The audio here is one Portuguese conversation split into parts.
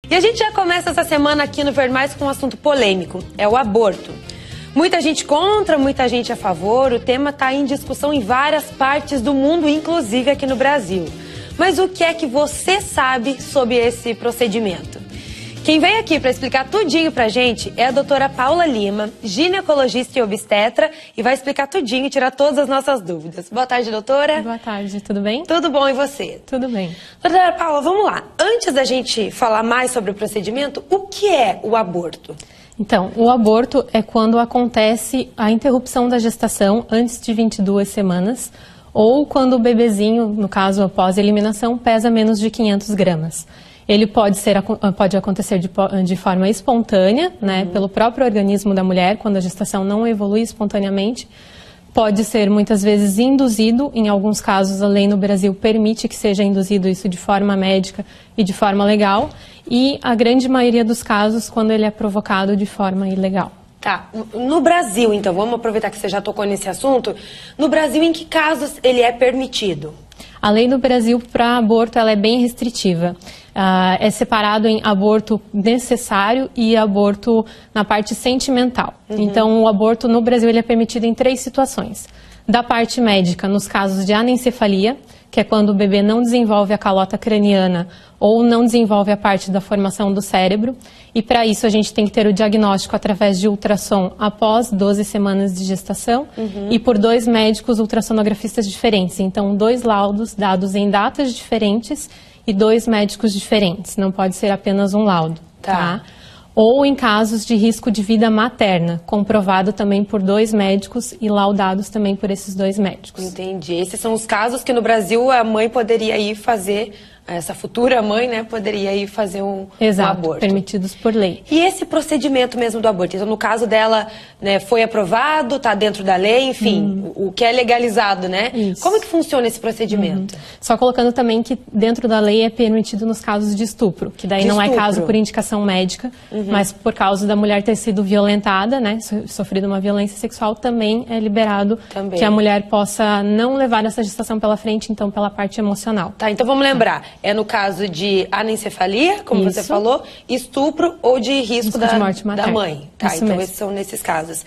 E a gente já começa essa semana aqui no Ver Mais com um assunto polêmico, é o aborto. Muita gente contra, muita gente a favor, o tema está em discussão em várias partes do mundo, inclusive aqui no Brasil. Mas o que é que você sabe sobre esse procedimento? Quem vem aqui para explicar tudinho pra gente é a doutora Paula Lima, ginecologista e obstetra, e vai explicar tudinho e tirar todas as nossas dúvidas. Boa tarde, doutora. Boa tarde, tudo bem? Tudo bom, e você? Tudo bem. Doutora Paula, vamos lá. Antes da gente falar mais sobre o procedimento, o que é o aborto? Então, o aborto é quando acontece a interrupção da gestação antes de 22 semanas, ou quando o bebezinho, no caso após a eliminação, pesa menos de 500 gramas. Ele pode acontecer de forma espontânea, né, pelo próprio organismo da mulher, quando a gestação não evolui espontaneamente. Pode ser muitas vezes induzido, em alguns casos a lei no Brasil permite que seja induzido isso de forma médica e de forma legal. E a grande maioria dos casos quando ele é provocado de forma ilegal. Tá, no Brasil então, vamos aproveitar que você já tocou nesse assunto. No Brasil, em que casos ele é permitido? A lei do Brasil para aborto ela é bem restritiva. É separado em aborto necessário e aborto na parte sentimental. Então, o aborto no Brasil ele é permitido em 3 situações. Da parte médica, nos casos de anencefalia, que é quando o bebê não desenvolve a calota craniana ou não desenvolve a parte da formação do cérebro. E para isso a gente tem que ter o diagnóstico através de ultrassom após 12 semanas de gestação e por 2 médicos ultrassonografistas diferentes. Então, 2 laudos dados em datas diferentes e 2 médicos diferentes. Não pode ser apenas um laudo, tá? Ou em casos de risco de vida materna, comprovado também por 2 médicos e laudados também por esses 2 médicos. Entendi. Esses são os casos que no Brasil a mãe poderia ir fazer, essa futura mãe, né, poderia ir fazer um aborto. Permitidos por lei. E esse procedimento mesmo do aborto? Então, no caso dela, né, foi aprovado, está dentro da lei, enfim, o que é legalizado, né? Isso. Como é que funciona esse procedimento? Só colocando também que dentro da lei é permitido nos casos de estupro, que daí não é caso por indicação médica, mas por causa da mulher ter sido violentada, né, sofrido uma violência sexual, também é liberado que a mulher possa não levar essa gestação pela frente, então pela parte emocional. Tá, então vamos lembrar. É no caso de anencefalia, como você falou, estupro ou de risco de morte materna. Da mãe. Tá, Isso então mesmo. esses são nesses casos.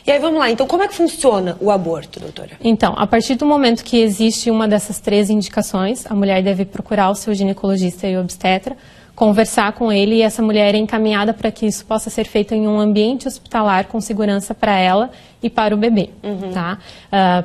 E aí vamos lá, então como é que funciona o aborto, doutora? Então, a partir do momento que existe uma dessas 3 indicações, a mulher deve procurar o seu ginecologista e obstetra, conversar com ele e essa mulher é encaminhada para que isso possa ser feito em um ambiente hospitalar com segurança para ela e para o bebê, tá?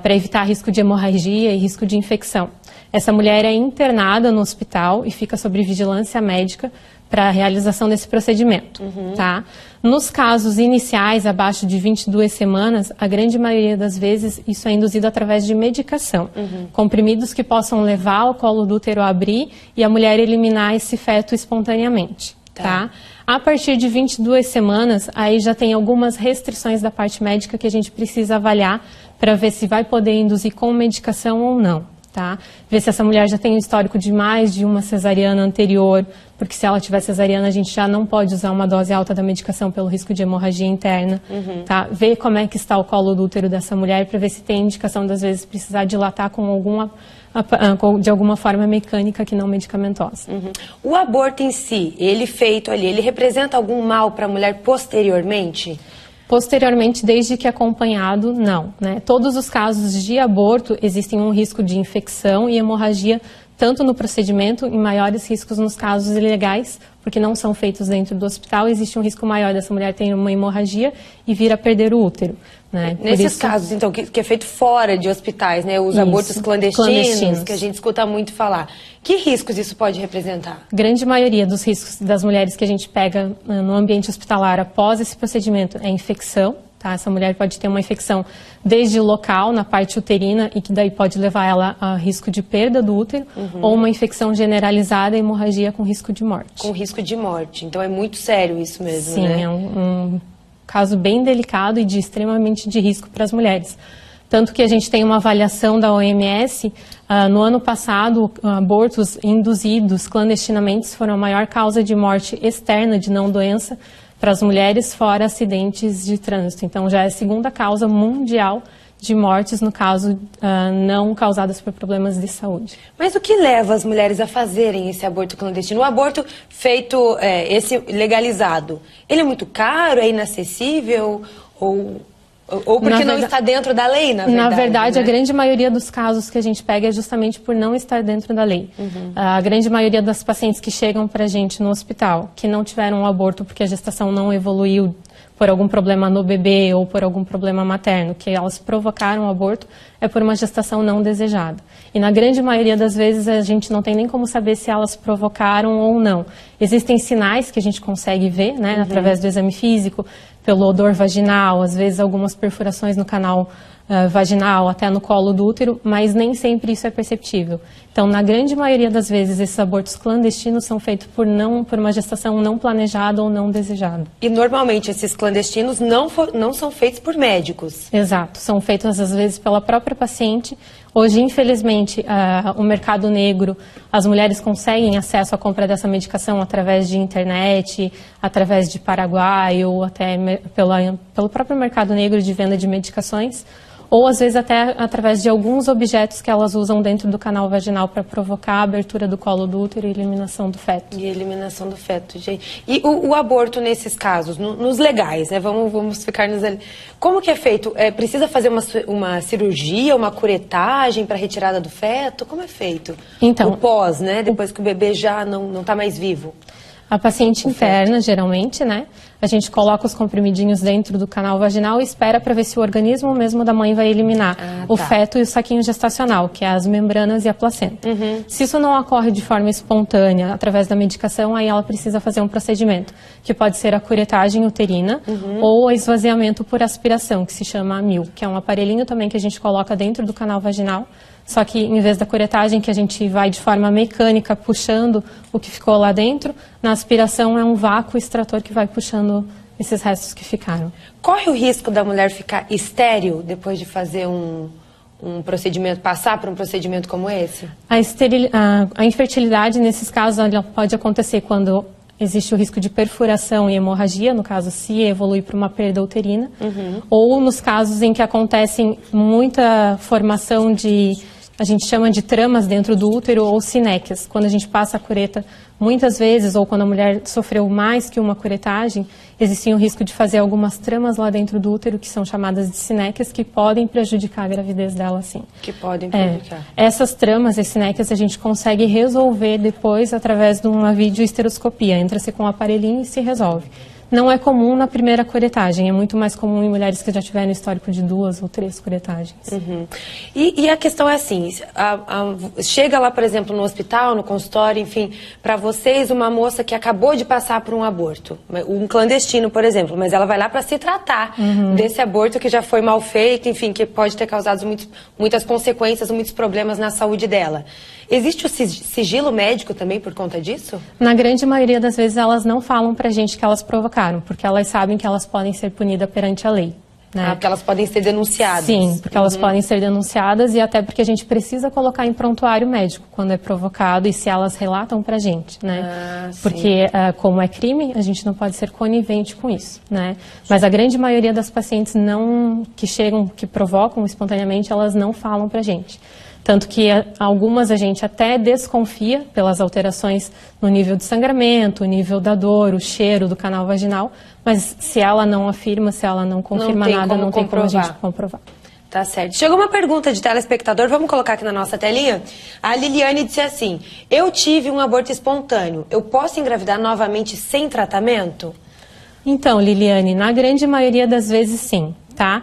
Para evitar risco de hemorragia e risco de infecção. Essa mulher é internada no hospital e fica sob vigilância médica para a realização desse procedimento, tá? Nos casos iniciais, abaixo de 22 semanas, a grande maioria das vezes isso é induzido através de medicação. Comprimidos que possam levar o colo do útero a abrir e a mulher eliminar esse feto espontaneamente, tá? A partir de 22 semanas, aí já tem algumas restrições da parte médica que a gente precisa avaliar para ver se vai poder induzir com medicação ou não. Tá? Ver se essa mulher já tem um histórico de mais de uma cesariana anterior, porque se ela tiver cesariana a gente já não pode usar uma dose alta da medicação pelo risco de hemorragia interna. Tá? Ver como é que está o colo do útero dessa mulher para ver se tem indicação das vezes precisar dilatar de alguma forma mecânica que não medicamentosa. O aborto em si, ele feito ali, ele representa algum mal para a mulher posteriormente? Posteriormente, desde que acompanhado, não, né? Todos os casos de aborto existem um risco de infecção e hemorragia, tanto no procedimento, em maiores riscos nos casos ilegais, porque não são feitos dentro do hospital, existe um risco maior dessa mulher ter uma hemorragia e vir a perder o útero. Né? Nesses casos, então, que é feito fora de hospitais, né? Os abortos clandestinos, que a gente escuta muito falar. Que riscos isso pode representar? Grande maioria dos riscos das mulheres que a gente pega no ambiente hospitalar após esse procedimento é infecção. Tá? Essa mulher pode ter uma infecção desde local, na parte uterina, e que daí pode levar ela a risco de perda do útero, ou uma infecção generalizada, hemorragia com risco de morte. Com risco de morte. Então é muito sério isso mesmo, Sim, né? Sim, é um caso bem delicado e de extremamente de risco para as mulheres. Tanto que a gente tem uma avaliação da OMS, no ano passado, abortos induzidos clandestinamente foram a maior causa de morte externa de não doença para as mulheres, fora acidentes de trânsito. Então já é a segunda causa mundial de mortes, no caso, não causadas por problemas de saúde. Mas o que leva as mulheres a fazerem esse aborto clandestino? O aborto feito, esse legalizado, ele é muito caro, é inacessível ou porque não está dentro da lei, na verdade? Na verdade, né? A grande maioria dos casos que a gente pega é justamente por não estar dentro da lei. A grande maioria das pacientes que chegam para a gente no hospital, que não tiveram um aborto porque a gestação não evoluiu por algum problema no bebê ou por algum problema materno, que elas provocaram o aborto, é por uma gestação não desejada. E na grande maioria das vezes a gente não tem nem como saber se elas provocaram ou não. Existem sinais que a gente consegue ver, né, através do exame físico, pelo odor vaginal, às vezes algumas perfurações no canal vaginal, até no colo do útero, mas nem sempre isso é perceptível. Então, na grande maioria das vezes, esses abortos clandestinos são feitos por uma gestação não planejada ou não desejada. E normalmente esses clandestinos não são feitos por médicos? Exato, são feitos às vezes pela própria paciente. Hoje, infelizmente, o mercado negro, as mulheres conseguem acesso à compra dessa medicação através de internet, através de Paraguai ou até pelo próprio mercado negro de venda de medicações, ou às vezes até através de alguns objetos que elas usam dentro do canal vaginal para provocar a abertura do colo do útero e eliminação do feto. E eliminação do feto, gente. E o aborto nesses casos, nos legais, né? Vamos ficar nos... Como que é feito? Precisa fazer uma cirurgia, uma curetagem para retirada do feto? Como é feito? Então, o pós, né? Depois que o bebê já não está mais vivo. A paciente interna, geralmente, né? A gente coloca os comprimidinhos dentro do canal vaginal e espera para ver se o organismo mesmo da mãe vai eliminar o feto e o saquinho gestacional, que é as membranas e a placenta. Se isso não ocorre de forma espontânea, através da medicação, aí ela precisa fazer um procedimento, que pode ser a curetagem uterina ou o esvaziamento por aspiração, que se chama AMIL, que é um aparelhinho também que a gente coloca dentro do canal vaginal. Só que, em vez da curetagem, que a gente vai de forma mecânica puxando o que ficou lá dentro, na aspiração é um vácuo extrator que vai puxando esses restos que ficaram. Corre o risco da mulher ficar estéril depois de fazer um procedimento, passar por um procedimento como esse? A infertilidade, nesses casos, ela pode acontecer quando existe o risco de perfuração e hemorragia, no caso, se evolui para uma perda uterina, ou nos casos em que acontecem muita formação a gente chama de tramas dentro do útero ou sinéquias. Quando a gente passa a cureta, muitas vezes, ou quando a mulher sofreu mais que uma curetagem, existe o risco de fazer algumas tramas lá dentro do útero, que são chamadas de sinéquias, que podem prejudicar a gravidez dela, sim. Que podem prejudicar. Essas tramas e sinéquias a gente consegue resolver depois através de uma videoesteroscopia. Entra-se com o aparelhinho e se resolve. Não é comum na primeira curetagem, é muito mais comum em mulheres que já tiveram histórico de 2 ou 3 curetagens. E a questão é assim, chega lá, por exemplo, no hospital, no consultório, enfim, para vocês, uma moça que acabou de passar por um aborto, um clandestino, por exemplo, mas ela vai lá para se tratar desse aborto que já foi mal feito, enfim, que pode ter causado muitas consequências, muitos problemas na saúde dela. Existe o sigilo médico também por conta disso? Na grande maioria das vezes elas não falam pra gente que elas provocaram, porque elas sabem que elas podem ser punidas perante a lei. Né? Porque elas podem ser denunciadas. Sim, porque elas podem ser denunciadas e até porque a gente precisa colocar em prontuário médico quando é provocado e se elas relatam pra gente, né? Porque como é crime, a gente não pode ser conivente com isso, né? Mas a grande maioria das pacientes que provocam espontaneamente, elas não falam pra gente. Tanto que algumas a gente até desconfia pelas alterações no nível de sangramento, o nível da dor, o cheiro do canal vaginal, mas se ela não afirma, se ela não confirma nada, não tem como a gente comprovar. Tá certo. Chegou uma pergunta de telespectador, vamos colocar aqui na nossa telinha? A Liliane disse assim, eu tive um aborto espontâneo, eu posso engravidar novamente sem tratamento? Então, Liliane, na grande maioria das vezes sim, tá?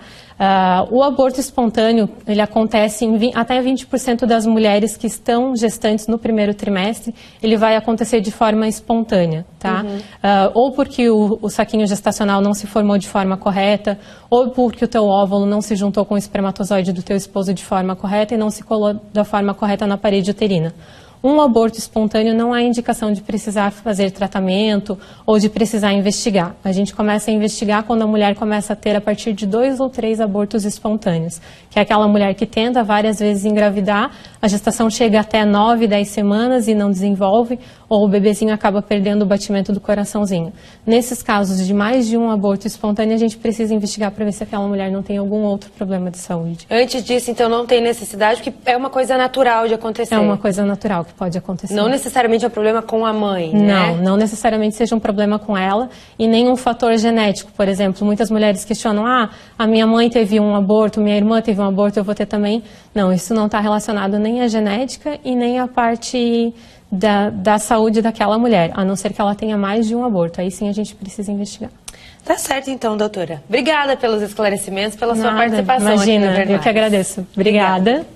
O aborto espontâneo, ele acontece em até 20% das mulheres que estão gestantes no primeiro trimestre, ele vai acontecer de forma espontânea, tá? Ou porque o saquinho gestacional não se formou de forma correta, ou porque o teu óvulo não se juntou com o espermatozoide do teu esposo de forma correta e não se colou da forma correta na parede uterina. um aborto espontâneo não é indicação de precisar fazer tratamento ou de precisar investigar. A gente começa a investigar quando a mulher começa a ter a partir de 2 ou 3 abortos espontâneos, que é aquela mulher que tenta várias vezes engravidar, a gestação chega até 9, 10 semanas e não desenvolve, ou o bebezinho acaba perdendo o batimento do coraçãozinho. Nesses casos de mais de um aborto espontâneo, a gente precisa investigar para ver se aquela mulher não tem algum outro problema de saúde. Antes disso, então, não tem necessidade, porque é uma coisa natural de acontecer. É uma coisa natural que pode acontecer. Não necessariamente é um problema com a mãe, né? Não necessariamente seja um problema com ela e nem um fator genético. Por exemplo, muitas mulheres questionam, a minha mãe teve um aborto, minha irmã teve um aborto, eu vou ter também. Não, isso não está relacionado nem à genética e nem à parte da saúde daquela mulher, a não ser que ela tenha mais de um aborto. Aí sim a gente precisa investigar. Tá certo então, doutora. Obrigada pelos esclarecimentos, pela sua participação Imagina, aqui no Ver Mais. Eu que agradeço. Obrigada.